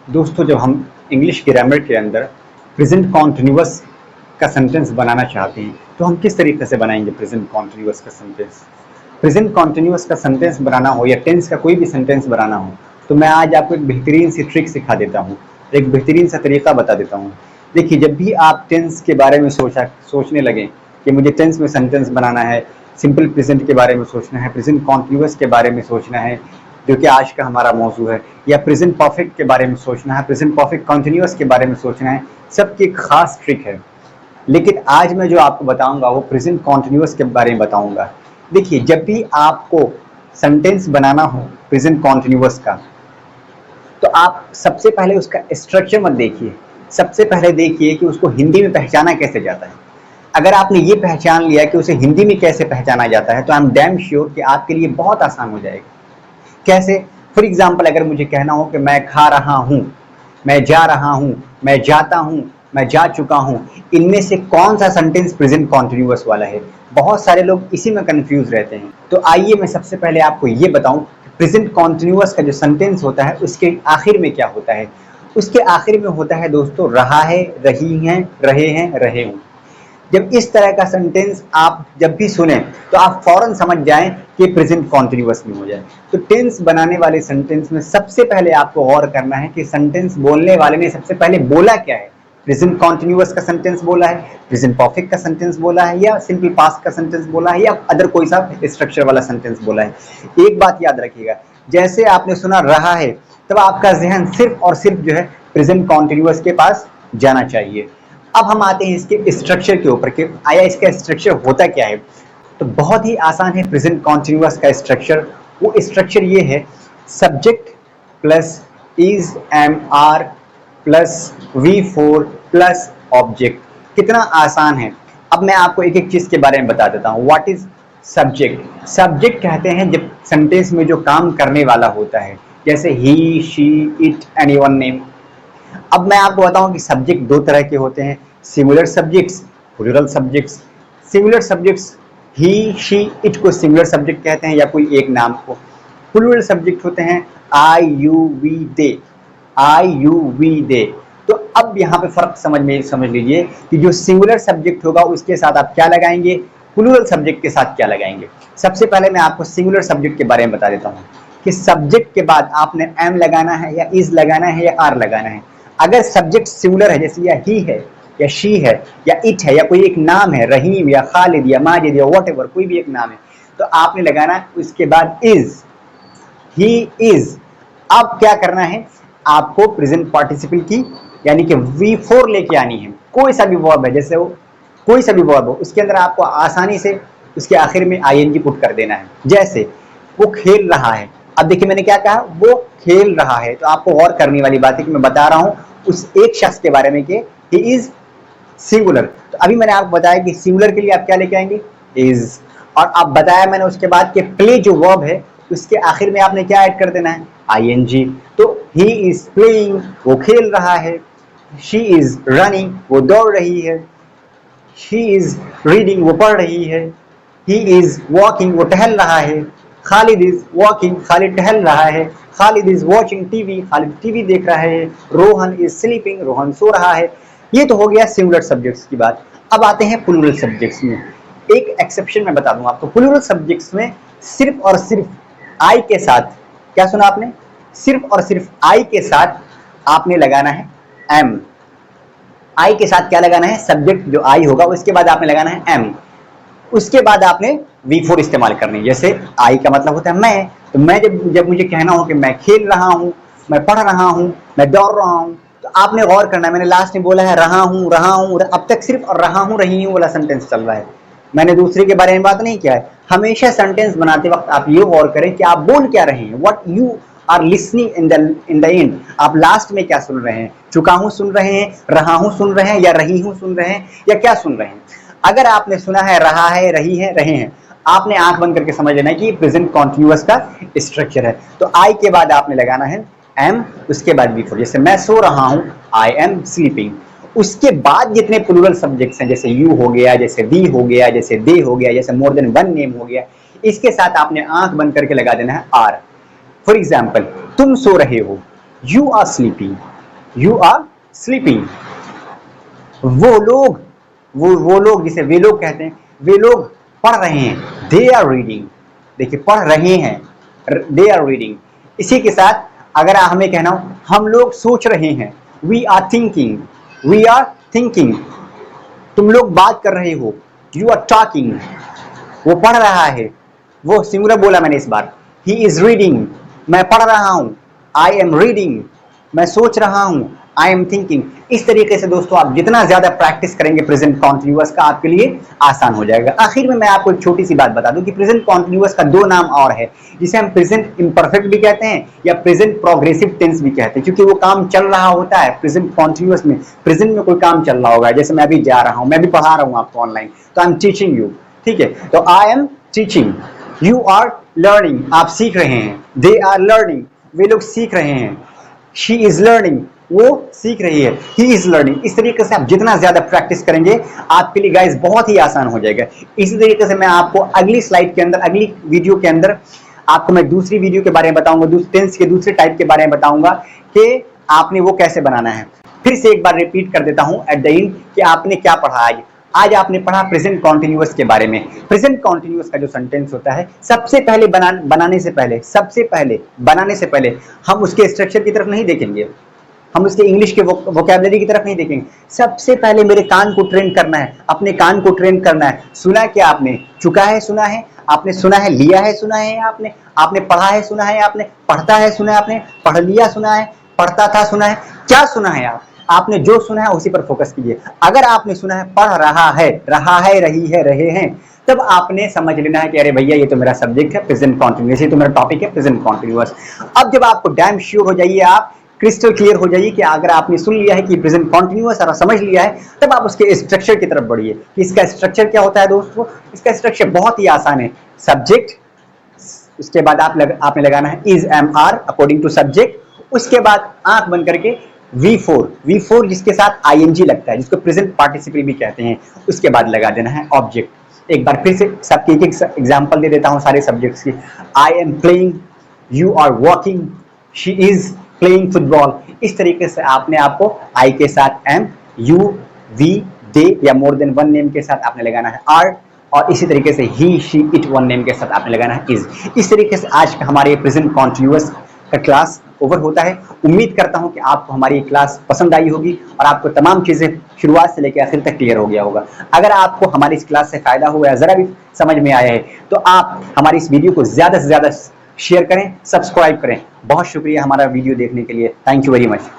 दोस्तों, जब हम इंग्लिश ग्रामर के अंदर प्रेजेंट कॉन्टिन्यूअस का सेंटेंस बनाना चाहते हैं तो हम किस तरीके से बनाएंगे प्रेजेंट कॉन्टिन्यूअस का सेंटेंस। प्रेजेंट कॉन्टिन्यूअस का सेंटेंस बनाना हो या टेंस का कोई भी सेंटेंस बनाना हो तो मैं आज आपको एक बेहतरीन सी ट्रिक सिखा देता हूँ, एक बेहतरीन सा तरीका बता देता हूँ। देखिए, जब भी आप टेंस के बारे में सोचने लगें कि मुझे टेंस में सेंटेंस बनाना है, सिंपल प्रेजेंट के बारे में सोचना है, प्रेजेंट कॉन्टिन्यूअस के बारे में सोचना है जो कि आज का हमारा मौजू है, या प्रेजेंट परफेक्ट के बारे में सोचना है, प्रेजेंट परफेक्ट कॉन्टिन्यूअस के बारे में सोचना है, सबकी एक खास ट्रिक है। लेकिन आज मैं जो आपको बताऊंगा वो प्रेजेंट कॉन्टिन्यूअस के बारे में बताऊंगा। देखिए, जब भी आपको सेंटेंस बनाना हो प्रेजेंट कॉन्टिन्यूअस का तो आप सबसे पहले उसका स्ट्रक्चर मत देखिए, सबसे पहले देखिए कि उसको हिंदी में पहचाना कैसे जाता है। अगर आपने ये पहचान लिया कि उसे हिंदी में कैसे पहचाना जाता है तो आई एम डैम श्योर कि आपके लिए बहुत आसान हो जाएगा। कैसे? फॉर एग्जाम्पल, अगर मुझे कहना हो कि मैं खा रहा हूँ, मैं जा रहा हूँ, मैं जाता हूँ, मैं जा चुका हूँ, इनमें से कौन सा सेंटेंस प्रेजेंट कॉन्टिन्यूअस वाला है? बहुत सारे लोग इसी में कंफ्यूज रहते हैं। तो आइए मैं सबसे पहले आपको ये बताऊं प्रेजेंट कॉन्टिन्यूअस का जो सेंटेंस होता है उसके आखिर में क्या होता है। उसके आखिर में होता है दोस्तों रहा है, रही हैं, रहे हूँ। जब इस तरह का सेंटेंस आप जब भी सुने तो आप फौरन समझ जाएं कि प्रेजेंट कॉन्टिन्यूअस में हो जाए। तो टेंस बनाने वाले सेंटेंस में सबसे पहले आपको गौर करना है कि सेंटेंस बोलने वाले ने सबसे पहले बोला क्या है। प्रेजेंट कॉन्टिन्यूअस का सेंटेंस बोला है, प्रेजेंट परफेक्ट का सेंटेंस बोला है, या सिंपल पास्ट का सेंटेंस बोला है, या अदर कोई सा स्ट्रक्चर वाला सेंटेंस बोला है। एक बात याद रखिएगा, जैसे आपने सुना रहा है तब आपका जहन सिर्फ और सिर्फ जो है प्रेजेंट कॉन्टिन्यूअस के पास जाना चाहिए। अब हम आते हैं इसके स्ट्रक्चर के ऊपर कि आया इसका स्ट्रक्चर होता क्या है। तो बहुत ही आसान है प्रेजेंट कॉन्टिन्यूअस का स्ट्रक्चर। वो स्ट्रक्चर ये है, subject plus is am are plus V4 plus object. कितना आसान है। अब मैं आपको एक एक चीज के बारे में बता देता हूँ। What is subject? सब्जेक्ट कहते हैं जब सेंटेंस में जो काम करने वाला होता है, जैसे ही, शी, इट, एनीवन नेम। अब मैं आपको बताऊं कि सब्जेक्ट दो तरह के होते हैं, singular subjects, plural subjects. Singular subjects he, she, it को सिंगुलर सब्जेक्ट कहते हैं या कोई एक नाम को। प्लूरल सब्जेक्ट होते हैं I, you, we, they, I, you, we, they. तो अब यहाँ पे फर्क समझ लीजिए कि जो सिंगुलर सब्जेक्ट होगा उसके साथ आप क्या लगाएंगे, प्लूरल सब्जेक्ट के साथ क्या लगाएंगे। सबसे पहले मैं आपको सिंगुलर सब्जेक्ट के बारे में बता देता हूँ कि सब्जेक्ट के बाद आपने एम लगाना है या इज लगाना है या आर लगाना है। अगर सब्जेक्ट सिंगुलर है, जैसे या ही है या शी है या इट है या कोई एक नाम है, रहीम या खालिद या माजिद या व्हाटएवर कोई भी एक नाम है, तो आपने लगाना उसके बाद इज, ही इज। अब क्या करना है, आपको प्रेजेंट पार्टिसिपल की यानी कि V4 लेके आनी है। कोई सा भी वर्ब है, जैसे वो कोई सा भी वर्ब हो उसके अंदर आपको आसानी से उसके आखिर में ING पुट कर देना है। जैसे वो खेल रहा है, अब देखिए मैंने क्या कहा, वो खेल रहा है। तो आपको गौर करने वाली बात है कि मैं बता रहा हूं उस एक शख्स के बारे में कि ही इज सिंगुलर। तो अभी मैंने आपको बताया कि सिंगुलर के लिए आप क्या लेके आएंगे, इज। और अब बताया मैंने उसके बाद कि प्ले जो वर्ब है उसके आखिर में आपने क्या ऐड कर देना है, ING। तो ही इज प्लेइंग, वो खेल रहा है। शी इज रनिंग, वो दौड़ रही है। शी इज रीडिंग, वो पढ़ रही है। ही इज वॉकिंग, वो टहल रहा है। खालिद इज वॉकिंग, खालिद टहल रहा है। Khalid is watching TV, Khalid TV देख रहा है। रोहन इज स्लीपिंग, रोहन सो रहा है। ये तो हो गया सिंगुलर सब्जेक्ट्स की बात। अब आते हैं प्लूरल सब्जेक्ट्स में। एक एक्सेप्शन मैं बता दूं आपको, प्लूरल सब्जेक्ट्स में सिर्फ और सिर्फ आई के साथ, क्या सुना आपने, सिर्फ और सिर्फ आई के साथ आपने लगाना है एम। आई के साथ क्या लगाना है, सब्जेक्ट जो आई होगा उसके बाद आपने लगाना है एम। उसके बाद आपने V4 इस्तेमाल करनी है। जैसे आई का मतलब होता है मैं, तो मैं जब मुझे कहना हो कि मैं खेल रहा हूं, मैं पढ़ रहा हूं, मैं दौड़ रहा हूं, तो आपने गौर करना है मैंने लास्ट में बोला है रहा हूं। अब तक सिर्फ रहा हूं, रही हूं वाला सेंटेंस चल रहा है, मैंने दूसरे के बारे में बात नहीं किया है। हमेशा सेंटेंस बनाते वक्त आप ये गौर करें कि आप बोल क्या रहे हैं, what you are listening in the end. आप लास्ट में क्या सुन रहे हैं, चुका हूं सुन रहे हैं, रहा हूं सुन रहे हैं, या रही हूं सुन रहे हैं, या क्या सुन रहे हैं। अगर आपने सुना है रहा है, रही है, रहे हैं, आपने आंख बंद करके समझ लेना है कि प्रेजेंट कॉन्टिन्यूअस का स्ट्रक्चर है। तो आई के बाद आपने लगाना है एम, उसके बाद V4। जैसे मैं सो रहा हूं, आई एम स्लीपिंग। उसके बाद जितने प्लूरल सब्जेक्ट्स हैं, जैसे यू हो गया, जैसे वी हो गया, जैसे दे हो गया, जैसे मोर देन वन नेम हो गया, इसके साथ आपने आंख बंद करके लगा देना है आर। फॉर एग्जाम्पल, तुम सो रहे हो, you are sleeping. You are sleeping. वो लोग जिसे वे लोग कहते हैं, वे लोग पढ़ रहे हैं, दे आर रीडिंग। देखिए पढ़ रहे हैं, दे आर रीडिंग। इसी के साथ अगर हमें कहना हो हम लोग सोच रहे हैं, we are thinking, we are thinking. तुम लोग बात कर रहे हो, यू आर टॉकिंग। वो पढ़ रहा है, वो सिंगुलर बोला मैंने इस बार। ही इज रीडिंग, मैं पढ़ रहा हूं, आई एम रीडिंग, मैं सोच रहा हूं, आई एम थिंकिंग। इस तरीके से दोस्तों आप जितना ज्यादा प्रैक्टिस करेंगे प्रेजेंट कॉन्टिन्यूअस का, आपके लिए आसान हो जाएगा। आखिर में मैं आपको एक छोटी सी बात बता दूं कि प्रेजेंट कॉन्टिन्यूअस का दो नाम और है, जिसे हम प्रेजेंट इम्परफेक्ट भी कहते हैं या प्रेजेंट प्रोग्रेसिव टेंस भी कहते हैं, क्योंकि वो काम चल रहा होता है प्रेजेंट कॉन्टिन्यूअस में। प्रेजेंट में कोई काम चल रहा होगा, जैसे मैं अभी जा रहा हूं, मैं भी पढ़ा रहा हूं आपको ऑनलाइन, तो आई एम टीचिंग यू, ठीक है। तो I am teaching, you are learning, आप सीख रहे हैं, दे आर लर्निंग, वे लोग सीख रहे हैं, शी इज लर्निंग, वो सीख रही है, ही इज लर्निंग। इस तरीके से आप जितना ज्यादा प्रैक्टिस करेंगे आपके लिए गाइस बहुत ही आसान हो जाएगा। इसी तरीके से मैं आपको अगली स्लाइड के अंदर, अगली वीडियो के अंदर आपको मैं दूसरी वीडियो के बारे में बताऊंगा, टेंस के दूसरे टाइप के बारे में बताऊंगा कि आपने वो कैसे बनाना है। फिर से एक बार रिपीट कर देता हूं एट द एंड कि आपने क्या पढ़ा आज। आज आपने पढ़ा प्रेजेंट कॉन्टिन्यूअस के बारे में। प्रेजेंट कॉन्टिन्यूअस का जो सेंटेंस होता है, सबसे पहले बनाने से पहले हम उसके स्ट्रक्चर की तरफ नहीं देखेंगे, हम उसके इंग्लिश के वोकैबुलरी की तरफ नहीं देखेंगे। सबसे पहले मेरे कान को ट्रेन करना है, अपने कान को ट्रेन करना है। सुना क्या आपने? चुका है, सुना है आपने, सुना है, लिया है, सुना है आपने, आपने पढ़ा है, सुना है आपने, पढ़ता है, सुना है आपने, पढ़ लिया, सुना है, पढ़ता था, सुना है। क्या सुना है आपने जो सुना है उसी पर फोकस कीजिए। अगर आपने सुना है पढ़ रहा है, रही है, रहे हैं, तब आपने समझ लेना है कि अरे भैया ये तो मेरा सब्जेक्ट है प्रेजेंट कॉन्टिन्यूअस, ये तो मेरा टॉपिक है प्रेजेंट कॉन्टिन्यूअस। अब जब आपको डैम श्योर हो जाइए, आप क्रिस्टल क्लियर हो जाइए कि अगर आपने सुन लिया है कि प्रेजेंट कॉन्टिन्यूअस और समझ लिया है, तब आप उसके स्ट्रक्चर की तरफ बढ़िए कि इसका स्ट्रक्चर क्या होता है दोस्तों। इसका स्ट्रक्चर बहुत ही आसान है। सब्जेक्ट, उसके बाद आपने लगाना है is am are according to subject, उसके बाद आंख बंद करके V4 जिसके साथ ING लगता है, जिसको प्रेजेंट पार्टिसिपल भी कहते हैं, उसके बाद लगा देना है ऑब्जेक्ट। एक बार फिर से सबके एक एग्जांपल दे देता हूं सारे सब्जेक्ट्स की। I am playing, you are walking, she is playing football. इस तरीके से आपने आपको आई के साथ एम, यू, वी, दे या मोर देन वन नेम के साथ आपने लगाना है आर, और इसी तरीके से ही, शी, इट वन नेम के साथ आपने लगाना है इज। इस तरीके से आज का हमारे प्रेजेंट कॉन्टिन्यूअस का क्लास ओवर होता है। उम्मीद करता हूं कि आपको हमारी क्लास पसंद आई होगी और आपको तमाम चीजें शुरुआत से लेकर आखिर तक क्लियर हो गया होगा। अगर आपको हमारी इस क्लास से फायदा हुआ है, जरा भी समझ में आया है, तो आप हमारी इस वीडियो को ज्यादा से ज्यादा शेयर करें, सब्सक्राइब करें। बहुत शुक्रिया हमारा वीडियो देखने के लिए। Thank you very much.